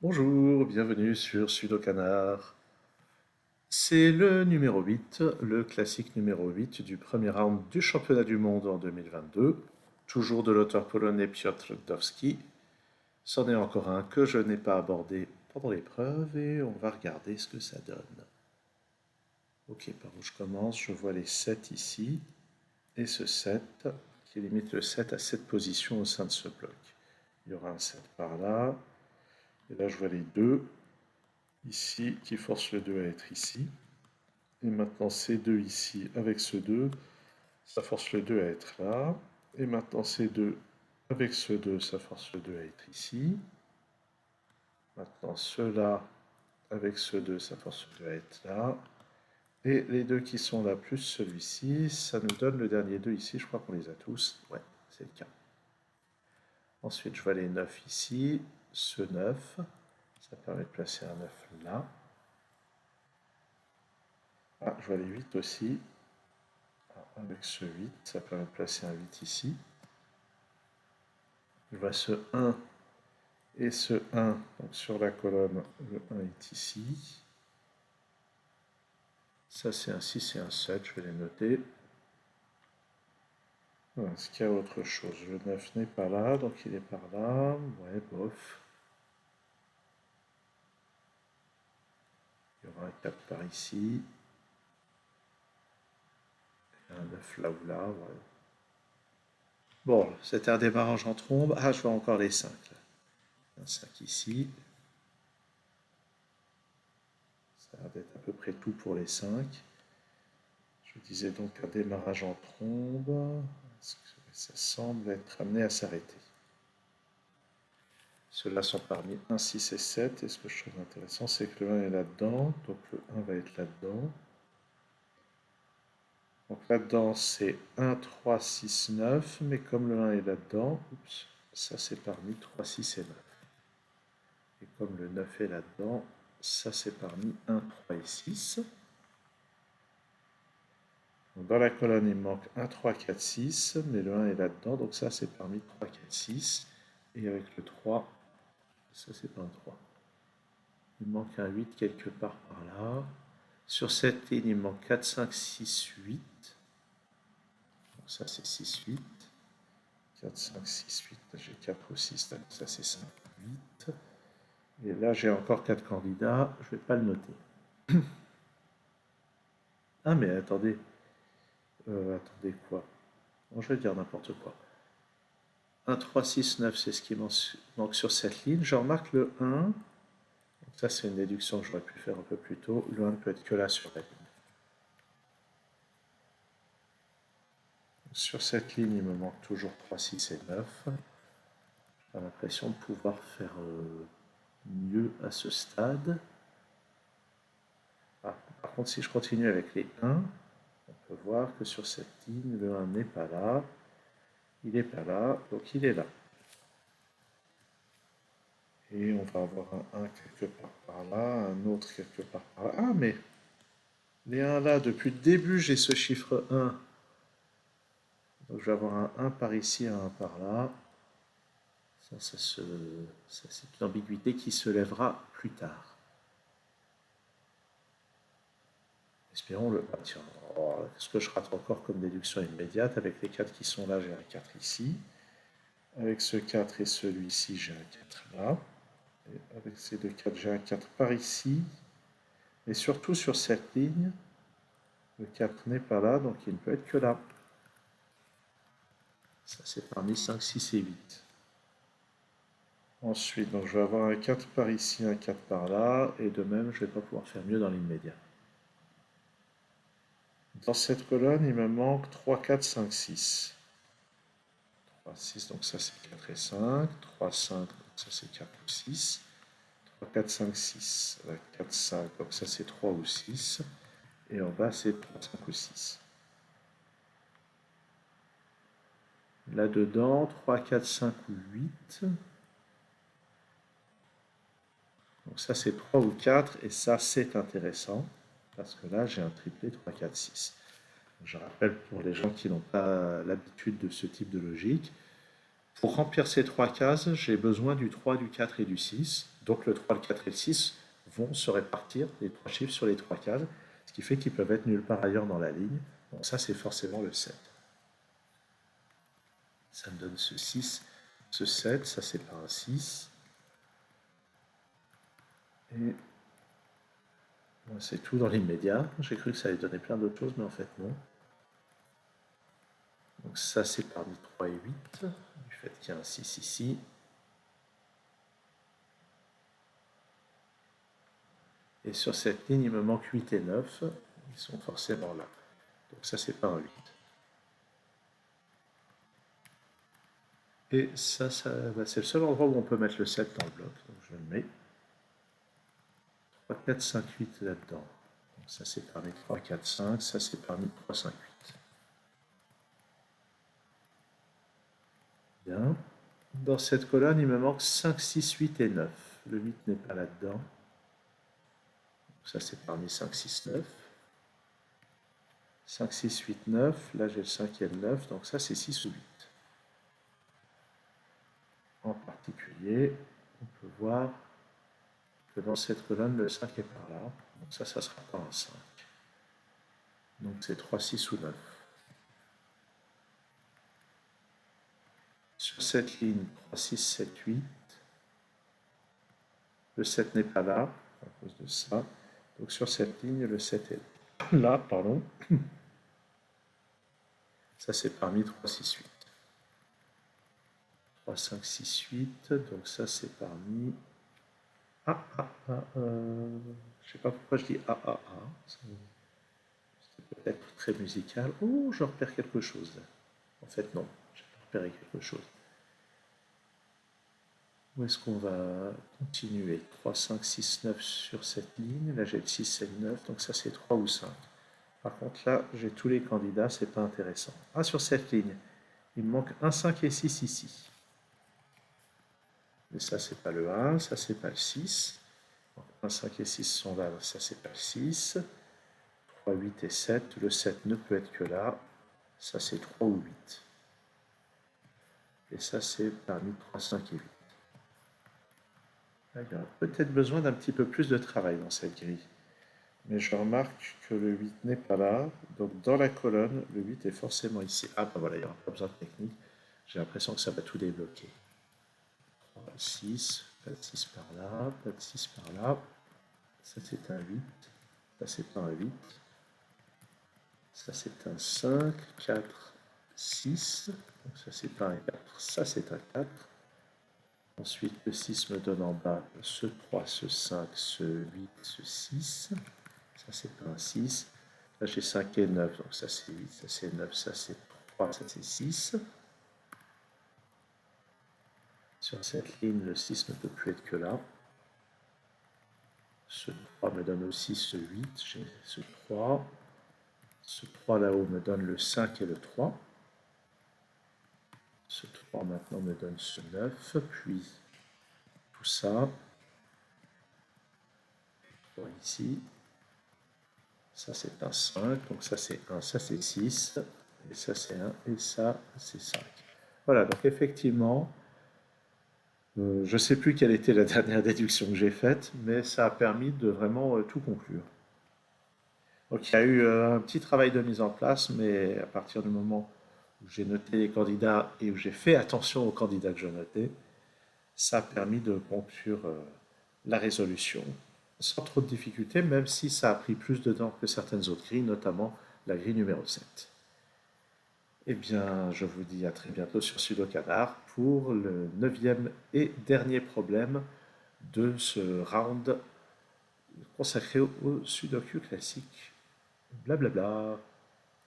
Bonjour, bienvenue sur Sudo Canard. C'est le numéro 8, le classique numéro 8 du premier round du championnat du monde en 2022. Toujours de l'auteur polonais Piotr Dowski. C'en est encore un que je n'ai pas abordé pendant l'épreuve et on va regarder ce que ça donne. Ok, par où je commence? Je vois les 7 ici et ce 7 qui limite le 7 à 7 positions au sein de ce bloc. Il y aura un 7 par là. Et là, je vois les 2 ici qui forcent le 2 à être ici. Et maintenant ces 2 ici avec ce 2, ça force le 2 à être là. Et maintenant ces 2 avec ce 2, ça force le 2 à être ici. Maintenant ceux-là avec ce 2, ça force le 2 à être là. Et les 2 qui sont là plus celui-ci, ça nous donne le dernier 2 ici. Je crois qu'on les a tous. Ouais, c'est le cas. Ensuite, je vois les 9 ici. Ce 9, ça permet de placer un 9 là. Ah, je vois les 8 aussi. Avec ce 8, ça permet de placer un 8 ici. Je vois ce 1 et ce 1, donc sur la colonne, le 1 est ici. Ça c'est un 6 et un 7, je vais les noter. Voilà, est-ce qu'il y a autre chose? Le 9 n'est pas là, donc il est par là. Ouais, bof. Il y aura un 4 par ici. Et un 9 là ou là, ouais. Bon, c'était un démarrage en trombe. Ah, je vois encore les 5 là. Un 5 ici. Ça a l'air d'être à peu près tout pour les 5. Je disais donc un démarrage en trombe. Ça semble être amené à s'arrêter. Ceux-là sont parmi 1, 6 et 7. Et ce que je trouve intéressant, c'est que le 1 est là-dedans. Donc le 1 va être là-dedans. Donc là-dedans, c'est 1, 3, 6, 9. Mais comme le 1 est là-dedans, oups, ça c'est parmi 3, 6 et 9. Et comme le 9 est là-dedans, ça c'est parmi 1, 3 et 6. Donc dans la colonne, il manque 1, 3, 4, 6. Mais le 1 est là-dedans. Donc ça c'est parmi 3, 4, 6. Et avec le 3, ça c'est pas un 3. Il manque un 8 quelque part par là. Sur cette ligne, il manque 4, 5, 6, 8. Donc ça, c'est 6, 8. 4, 5, 6, 8. J'ai 4 ou 6. Donc ça, c'est 5, 8. Et là, j'ai encore 4 candidats. Je ne vais pas le noter. Ah, mais attendez. Attendez quoi? Bon, je vais dire n'importe quoi. 1, 3, 6, 9, c'est ce qui manque sur cette ligne. Je remarque le 1. Donc ça, c'est une déduction que j'aurais pu faire un peu plus tôt. Le 1 ne peut être que là sur la ligne. Sur cette ligne, il me manque toujours 3, 6 et 9. J'ai l'impression de pouvoir faire mieux à ce stade. Ah, par contre, si je continue avec les 1, on peut voir que sur cette ligne, le 1 n'est pas là. Il n'est pas là, donc il est là. Et on va avoir un 1 quelque part par là, un autre quelque part par là. Ah, mais les 1 là, depuis le début, j'ai ce chiffre 1. Donc je vais avoir un 1 par ici, un 1 par là. Ça c'est une ambiguïté qui se lèvera plus tard. Espérons-le. Ah, tiens, oh, ce que je rate encore comme déduction immédiate? Avec les 4 qui sont là, j'ai un 4 ici. Avec ce 4 et celui-ci, j'ai un 4 là. Et avec ces deux 4, j'ai un 4 par ici. Et surtout sur cette ligne, le 4 n'est pas là, donc il ne peut être que là. Ça, c'est parmi 5, 6 et 8. Ensuite, donc, je vais avoir un 4 par ici, un 4 par là. Et de même, je ne vais pas pouvoir faire mieux dans l'immédiat. Dans cette colonne, il me manque 3, 4, 5, 6. 3, 6, donc ça c'est 4 et 5. 3, 5, donc ça c'est 4 ou 6. 3, 4, 5, 6. 4, 5, donc ça c'est 3 ou 6. Et en bas c'est 3, 5 ou 6. Là-dedans, 3, 4, 5 ou 8. Donc ça c'est 3 ou 4 et ça c'est intéressant parce que là j'ai un triplé 3, 4, 6. Je rappelle pour les gens qui n'ont pas l'habitude de ce type de logique, pour remplir ces 3 cases, j'ai besoin du 3, du 4 et du 6. Donc le 3, le 4 et le 6 vont se répartir les trois chiffres sur les trois cases, ce qui fait qu'ils peuvent être nulle part ailleurs dans la ligne. Donc ça, c'est forcément le 7. Ça me donne ce 6, ce 7, ça c'est pas un 6. Et c'est tout dans l'immédiat. J'ai cru que ça allait donner plein d'autres choses, mais en fait non. Donc ça c'est parmi 3 et 8, du fait qu'il y a un 6 ici. Et sur cette ligne, il me manque 8 et 9. Ils sont forcément là. Donc ça, c'est pas un 8. Et ça c'est le seul endroit où on peut mettre le 7 dans le bloc. Donc je le mets. 3, 4, 5, 8 là-dedans. Donc ça, c'est parmi 3, 4, 5. Ça, c'est parmi 3, 5, 8. Bien. Dans cette colonne, il me manque 5, 6, 8 et 9. Le 8 n'est pas là-dedans. Ça, c'est parmi 5, 6, 9. 5, 6, 8, 9. Là, j'ai le 5 et le 9. Donc ça, c'est 6 ou 8. En particulier, on peut voir que dans cette colonne, le 5 est par là. Donc ça ne sera pas un 5. Donc c'est 3, 6 ou 9. Sur cette ligne, 3, 6, 7, 8. Le 7 n'est pas là, à cause de ça. Donc sur cette ligne, le 7 est là, pardon. Ça, c'est parmi 3, 6, 8. 3, 5, 6, 8. Donc ça, c'est parmi... Je ne sais pas pourquoi je dis C'est peut-être très musical. Oh, je repère quelque chose. En fait, non. J'ai repéré quelque chose. Où est-ce qu'on va continuer? 3, 5, 6, 9 sur cette ligne. Là, j'ai le 6 et le 9. Donc ça, c'est 3 ou 5. Par contre, là, j'ai tous les candidats. C'est pas intéressant. Ah, sur cette ligne, il me manque 1, 5 et 6 ici. Mais ça, c'est pas le 1. Ça, c'est pas le 6. Donc, 1, 5 et 6 sont là. Ça, c'est pas le 6. 3, 8 et 7. Le 7 ne peut être que là. Ça, c'est 3 ou 8. Et ça, c'est parmi 3, 5 et 8. Là, il y aura peut-être besoin d'un petit peu plus de travail dans cette grille. Mais je remarque que le 8 n'est pas là. Donc, dans la colonne, le 8 est forcément ici. Ah, ben voilà, il n'y aura pas besoin de technique. J'ai l'impression que ça va tout débloquer. 3, 6, pas de 6 par là, pas de 6 par là. Ça, c'est un 8. Ça, c'est pas un 8. Ça, c'est un 5, 4, 6. Donc, ça, c'est pas un 4. Ça, c'est un 4. Ensuite, le 6 me donne en bas ce 3, ce 5, ce 8, ce 6. Ça, c'est pas un 6. Là, j'ai 5 et 9. Donc, ça, c'est 8, ça, c'est 9, ça, c'est 3, ça, c'est 6. Sur cette ligne, le 6 ne peut plus être que là. Ce 3 me donne aussi ce 8. J'ai ce 3. Ce 3 là-haut me donne le 5 et le 3. Ce 3 maintenant me donne ce 9. Puis tout ça. 3 ici. Ça, c'est un 5. Donc ça, c'est 1. Ça, c'est 6. Et ça, c'est 1. Et ça, c'est 5. Voilà, donc effectivement, je ne sais plus quelle était la dernière déduction que j'ai faite, mais ça a permis de vraiment tout conclure. Donc il y a eu un petit travail de mise en place, mais à partir du moment où j'ai noté les candidats et où j'ai fait attention aux candidats que je notais, ça a permis de conclure la résolution sans trop de difficultés, même si ça a pris plus de temps que certaines autres grilles, notamment la grille numéro 7. Eh bien, je vous dis à très bientôt sur Sudokanar pour le 9e et dernier problème de ce round consacré au Sudoku classique. Blablabla.